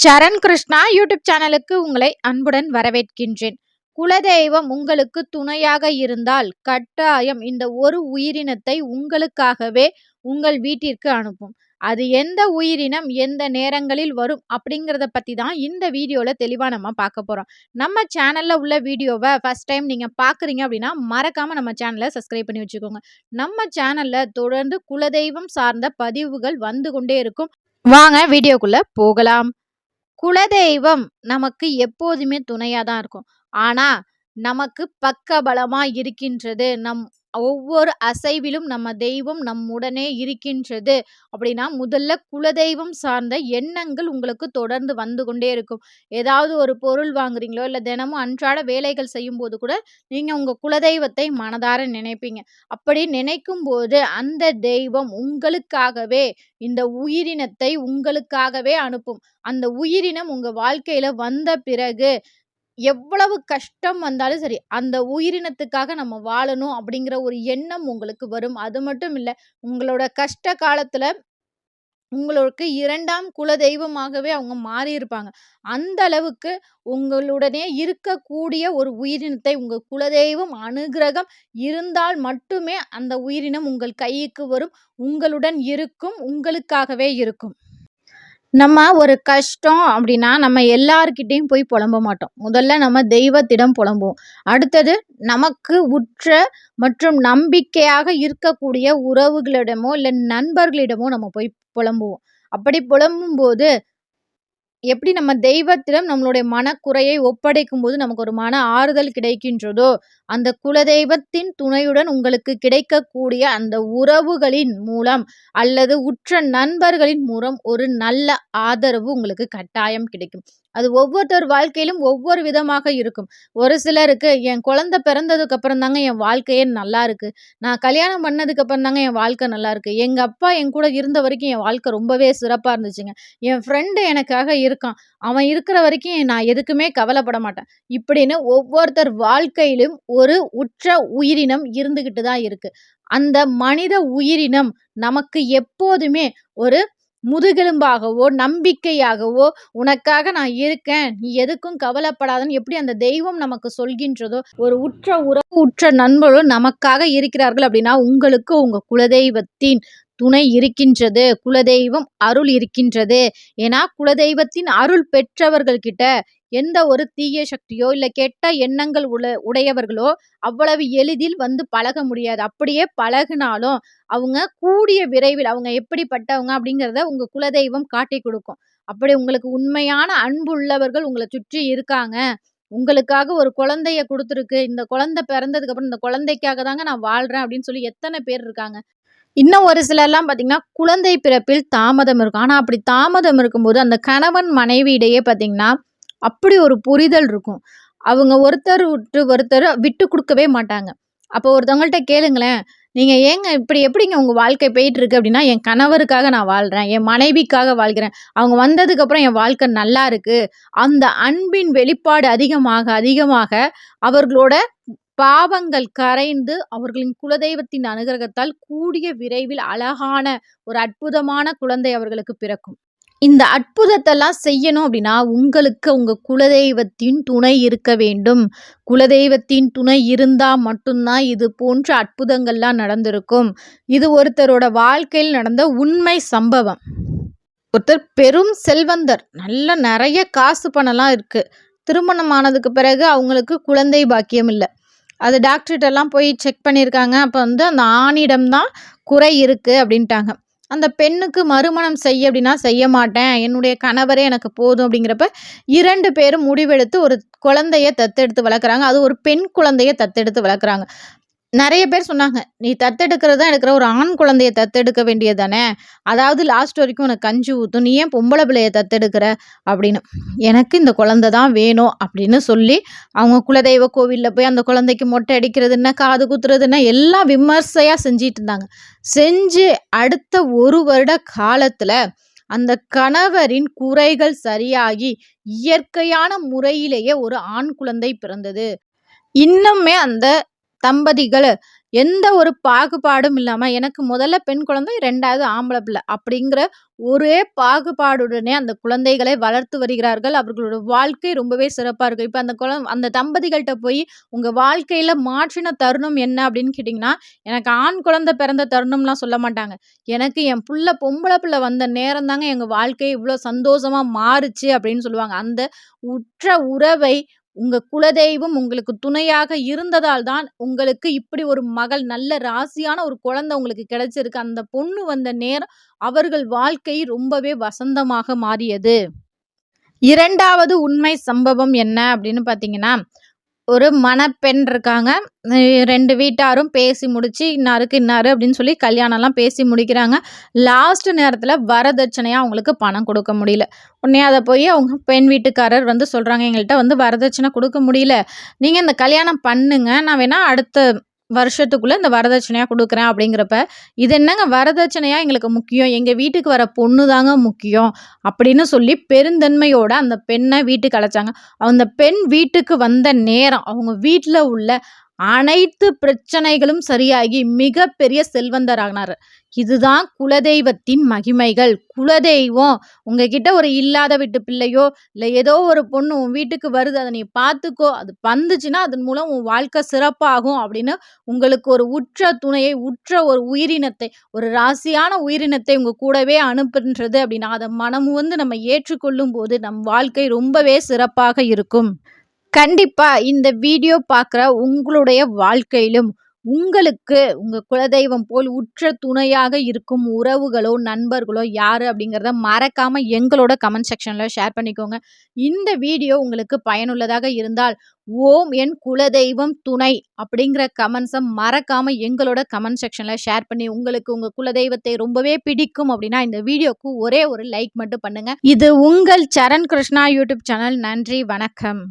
சரண் Krishna YouTube சேனலுக்கு உங்களை அன்புடன் வரவேற்கின்றேன். குலதெய்வம் உங்களுக்கு துணையாக இருந்தால் கட்டாயம் இந்த ஒரு உயிரினத்தை உங்களுக்காகவே உங்கள் வீட்டிற்கு அனுப்பும். அது எந்த உயிரினம் எந்த நேரங்களில் வரும் அப்படிங்கிறத பற்றி தான் இந்த வீடியோவில் தெளிவாக நம்ம பார்க்க போகிறோம். நம்ம சேனலில் உள்ள வீடியோவை ஃபஸ்ட் டைம் நீங்கள் பார்க்குறீங்க அப்படின்னா மறக்காமல் நம்ம சேனலை சப்ஸ்கிரைப் பண்ணி வச்சுக்கோங்க. நம்ம சேனலில் தொடர்ந்து குலதெய்வம் சார்ந்த பதிவுகள் வந்து கொண்டே இருக்கும். வாங்க வீடியோக்குள்ளே போகலாம். குலதெய்வம் நமக்கு எப்போதுமே துணையா தான் இருக்கும். ஆனா, நமக்கு பக்கபலமா இருக்கின்றது. ஒவ்வொரு அசைவிலும் நம்ம தெய்வம் நம்முடனே இருக்கின்றது அப்படின்னா, முதல்ல குலதெய்வம் சார்ந்த எண்ணங்கள் உங்களுக்கு தொடர்ந்து வந்து கொண்டே இருக்கும். ஏதாவது ஒரு பொருள் வாங்குறீங்களோ, இல்ல தினமும் அன்றாட வேலைகள் செய்யும்போது கூட, நீங்க உங்க குலதெய்வத்தை மனதார நினைப்பீங்க. அப்படி நினைக்கும்போது, அந்த தெய்வம் உங்களுக்காகவே இந்த உயிரினத்தை உங்களுக்காகவே அனுப்பும். அந்த உயிரினம் உங்க வாழ்க்கையில வந்த பிறகு எவ்வளவு கஷ்டம் வந்தாலும் சரி, அந்த உயிரினத்துக்காக நம்ம வாழணும் அப்படிங்கிற ஒரு எண்ணம் உங்களுக்கு வரும். அது மட்டும் இல்ல, உங்களோட கஷ்ட காலத்துல உங்களுக்கு 2ஆம் குலதெய்வமாகவே அவங்க மாறியிருப்பாங்க. அந்த அளவுக்கு உங்களுடனே இருக்கக்கூடிய ஒரு உயிரினத்தை உங்க குலதெய்வம் அனுக்கிரகம் இருந்தால் மட்டுமே அந்த உயிரினம் உங்கள் கைக்கு வரும். உங்களுடன் இருக்கும். உங்களுக்காகவே இருக்கும். நம்ம ஒரு கஷ்டம் அப்படின்னா, நம்ம எல்லார்கிட்டயும் போய் புலம்ப மாட்டோம். முதல்ல நம்ம தெய்வத்திடம் புலம்புவோம். அடுத்தது நமக்கு உற்ற மற்றும் நம்பிக்கையாக இருக்கக்கூடிய உறவுகளிடமோ, இல்ல நண்பர்களிடமோ நம்ம போய் புலம்புவோம். அப்படி புலம்பும்போது எப்படி நம்ம தெய்வத்திடம் நம்மளுடைய மனக்குறையை ஒப்படைக்கும்போது நமக்கு ஒரு மன ஆறுதல் கிடைக்கின்றதோ, அந்த குலதெய்வத்தின் துணையுடன் உங்களுக்கு கிடைக்கக்கூடிய அந்த உறவுகளின் மூலம் அல்லது உற்ற நண்பர்களின் மூலம் ஒரு நல்ல ஆதரவு உங்களுக்கு கட்டாயம் கிடைக்கும். அது ஒவ்வொருத்தர் வாழ்க்கையிலும் ஒவ்வொரு விதமாக இருக்கும். ஒரு சிலருக்கு என் குழந்தை பிறந்ததுக்கு அப்புறம் தாங்க என் வாழ்க்கையே நல்லா இருக்கு. நான் கல்யாணம் பண்ணதுக்கு அப்புறம் தாங்க என் வாழ்க்கை நல்லா இருக்கு. எங்க அப்பா என் கூட இருந்த வரைக்கும் என் வாழ்க்கை ரொம்பவே சிறப்பா இருந்துச்சுங்க. என் ஃப்ரெண்டு எனக்காக இருக்கான். அவன் இருக்கிற வரைக்கும் நான் எதுக்குமே கவலைப்பட மாட்டேன். இப்படின்னு ஒவ்வொருத்தர் வாழ்க்கையிலும் ஒரு உற்ற உயிரினம் இருந்துகிட்டு தான் இருக்கு. அந்த மனித உயிரினம் நமக்கு எப்போதுமே ஒரு முதுகெலும்பாகவோ, நம்பிக்கையாகவோ, உனக்காக நான் இருக்கேன். நீ எதுக்கும் கவலைப்படாதன்னு எப்படி அந்த தெய்வம் நமக்கு சொல்கின்றதோ, ஒரு உற்ற உறவு, உற்ற நண்பர்களும் நமக்காக இருக்கிறார்கள் அப்படின்னா, உங்களுக்கு உங்க குலதெய்வத்தின் துணை இருக்கின்றது. குலதெய்வம் அருள் இருக்கின்றது. ஏன்னா, குலதெய்வத்தின் அருள் பெற்றவர்கள் கிட்ட எந்த ஒரு தீய சக்தியோ, இல்ல கெட்ட எண்ணங்கள் உடையவர்களோ அவ்வளவு எளிதில் வந்து பழக முடியாது. அப்படியே பழகுனாலும், அவங்க கூடிய விரைவில் அவங்க எப்படிப்பட்டவங்க அப்படிங்கிறத உங்க குலதெய்வம் காட்டிக் குடுக்கும். அப்படி உங்களுக்கு உண்மையான அன்புள்ளவர்கள் உங்கள சுற்றி இருக்காங்க. உங்களுக்காக ஒரு குழந்தைய குடுத்துருக்கு. இந்த குழந்தை பிறந்ததுக்கு அப்புறம் இந்த குழந்தைக்காக தாங்க நான் வாழ்றேன் அப்படின்னு சொல்லி எத்தன பேர் இருக்காங்க. இன்னும் ஒரு சிலர்லாம் பார்த்தீங்கன்னா, குழந்தை பிறப்பில் தாமதம் இருக்கும். ஆனா, அப்படி தாமதம் இருக்கும்போது, அந்த கணவன் மனைவி இடையே பார்த்தீங்கன்னா, அப்படி ஒரு புரிதல் இருக்கும். அவங்க ஒருத்தர் விட்டு ஒருத்தர் விட்டு குடுக்கவே மாட்டாங்க. அப்போ ஒருத்தவங்கள்ட்ட கேளுங்களேன், "நீங்க ஏங்க இப்படி எப்படிங்க உங்க வாழ்க்கை போயிட்டுருக்கு?" அப்படின்னா, "என் கணவருக்காக நான் வாழ்றேன். என் மனைவிக்காக வாழ்கிறேன். அவங்க வந்ததுக்கப்புறம் என் வாழ்க்கை நல்லா இருக்கு." அந்த அன்பின் வெளிப்பாடு அதிகமாக, அதிகமாக அவர்களோட பாவங்கள் கரைந்து அவர்களின் குலதெய்வத்தின் அனுகிரகத்தால் கூடிய விரைவில் அழகான ஒரு அற்புதமான குழந்தை அவர்களுக்கு பிறக்கும். இந்த அற்புதத்தெல்லாம் செய்யணும் அப்படின்னா, உங்களுக்கு உங்க குலதெய்வத்தின் துணை இருக்க வேண்டும். குலதெய்வத்தின் துணை இருந்தா மட்டும்தான் இது போன்ற அற்புதங்கள்லாம் நடந்திருக்கும். இது ஒருத்தரோட வாழ்க்கையில் நடந்த உண்மை சம்பவம். ஒருத்தர் பெரும் செல்வந்தர். நெறைய காசு பணம்லாம் இருக்கு. திருமணம் ஆனதுக்கு பிறகு அவங்களுக்கு குழந்தை பாக்கியம் இல்ல. அது டாக்டர்கிட்டலாம் போய் செக் பண்ணியிருக்காங்க. அப்போ வந்து அந்த ஆணிடம் தான் குறை இருக்கு அப்படின்ட்டாங்க. அந்த பெண்ணுக்கு மறுமணம் செய்ய அப்படின்னா, செய்ய மாட்டேன். என்னுடைய கணவரே எனக்கு போதும் அப்படிங்கிறப்ப 2 பேரும் முடிவெடுத்து ஒரு குழந்தைய தத்தெடுத்து வளர்க்குறாங்க. அது ஒரு பெண் குழந்தைய தத்தெடுத்து வளர்க்குறாங்க. நெறைய பேர் சொன்னாங்க, "நீ தத்தெடுக்கிறது தான் எடுக்கிற ஒரு ஆண் குழந்தைய தத்தெடுக்க வேண்டியது தானே! அதாவது லாஸ்ட் வரைக்கும் உனக்கு கஞ்சி ஊத்தும். நீ ஏன் பொம்பள பிள்ளைய தத்தெடுக்கிற?" அப்படின்னு. "எனக்கு இந்த குழந்தை தான் வேணும்" அப்படின்னு சொல்லி, அவங்க குலதெய்வ கோவில்ல போய் அந்த குழந்தைக்கு மொட்டை அடிக்கிறது என்ன, காது குத்துறது என்ன எல்லாம் விமர்சையா செஞ்சுட்டு இருந்தாங்க. செஞ்சு அடுத்த 1 வருட காலத்துல அந்த கணவரின் குறைகள் சரியாகி, இயற்கையான முறையிலேயே ஒரு ஆண் குழந்தை பிறந்தது. இன்னுமே அந்த தம்பதிகள் எந்த ஒரு பாகுபாடும் இல்லாம எனக்கு முதல்ல பெண் குழந்தை, 2வது ஆம்பள பிள்ளை அப்படிங்கிற ஒரே பாகுபாடுடனே அந்த குழந்தைகளை வளர்த்து வருகிறார்கள். அவர்களோட வாழ்க்கை ரொம்பவே சிறப்பா இருக்கு. இப்ப அந்த தம்பதிகள்ட்ட போய் உங்க வாழ்க்கையில மாற்றின தருணம் என்ன அப்படின்னு கேட்டீங்கன்னா, எனக்கு ஆண் குழந்தை பிறந்த தருணம்லாம் சொல்ல மாட்டாங்க. எனக்கு என் புள்ள பொம்பள பிள்ளை வந்த நேரம் தாங்க எங்க வாழ்க்கை இவ்ளோ சந்தோஷமா மாறுச்சு அப்படின்னு சொல்லுவாங்க. அந்த உற்ற உறவை உங்க குலதெய்வம் உங்களுக்கு துணையாக இருந்ததால் தான் உங்களுக்கு இப்படி ஒரு மகள், நல்ல ராசியான ஒரு குழந்தை உங்களுக்கு கிடைச்சிருக்கு. அந்த பொண்ணு வந்த நேரம் அவர்கள் வாழ்க்கை ரொம்பவே வசந்தமாக மாறியது. 2வது உண்மை சம்பவம் என்ன அப்படின்னு பார்த்தீங்கன்னா, ஒரு மணப்பெண் இருக்காங்க. 2 வீட்டாரும் பேசி முடிச்சு, இன்னாருக்கு இன்னாரு அப்படின்னு சொல்லி கல்யாணம்லாம் பேசி முடிக்கிறாங்க. லாஸ்ட் நேரத்தில வரதட்சணையா அவங்களுக்கு பணம் குடுக்க முடியல. உடனே அத போய் அவங்க பெண் வீட்டுக்காரர் வந்து சொல்றாங்க, "எங்கள்ட்ட வந்து வரதட்சணை குடுக்க முடியல. நீங்க இந்த கல்யாணம் பண்ணுங்க. நான் வேணா அடுத்த வருஷத்துக்குள்ள இந்த வரதட்சணையா குடுக்குறேன்." அப்படிங்கிறப்ப, "இது என்னங்க வரதட்சணையா எங்களுக்கு முக்கியம். எங்க வீட்டுக்கு வர பொண்ணு தாங்க முக்கியம்." அப்படின்னு சொல்லி பெருந்தன்மையோட அந்த பெண்ண வீட்டுக்கு அழைச்சாங்க. அந்த பெண் வீட்டுக்கு வந்த நேரம், அவங்க வீட்ல உள்ள அனைத்து பிரச்சனைகளும் சரியாகி மிகப்பெரிய செல்வந்தரானாரு. இதுதான் குலதெய்வத்தின் மகிமைகள். குலதெய்வம் உங்ககிட்ட ஒரு இல்லாத வீட்டு பிள்ளையோ, இல்ல ஏதோ ஒரு பொண்ணு உன் வீட்டுக்கு வருது. அத நீ பார்த்துக்கோ. அது வந்துச்சுன்னா, அதன் மூலம் உன் வாழ்க்கை சிறப்பாகும் அப்படின்னு உங்களுக்கு ஒரு உற்ற துணையை, உற்ற ஒரு உயிரினத்தை, ஒரு ராசியான உயிரினத்தை உங்க கூடவே அனுப்புன்றது அப்படின்னா, அத மனமுவந்து நம்ம ஏற்றுக்கொள்ளும்போது, நம் வாழ்க்கை ரொம்பவே சிறப்பாக இருக்கும். கண்டிப்பா இந்த வீடியோ பார்க்குற உங்களுடைய வாழ்க்கையிலும், உங்களுக்கு உங்க குலதெய்வம் போல் உற்ற துணையாக இருக்கும் உறவுகளோ, நண்பர்களோ யாரு அப்படிங்கிறத மறக்காம எங்களோட கமெண்ட் செக்ஷன்ல ஷேர் பண்ணிக்கோங்க. இந்த வீடியோ உங்களுக்கு பயனுள்ளதாக இருந்தால், "ஓம் என் குலதெய்வம் துணை" அப்படிங்கிற கமெண்ட்ஸ மறக்காம எங்களோட கமெண்ட் செக்ஷன்ல ஷேர் பண்ணி, உங்களுக்கு உங்க குலதெய்வத்தை ரொம்பவே பிடிக்கும் அப்படின்னா, இந்த வீடியோக்கு ஒரே ஒரு லைக் மட்டும் பண்ணுங்க. இது உங்கள் சரண் கிருஷ்ணா யூடியூப் சேனல். நன்றி, வணக்கம்.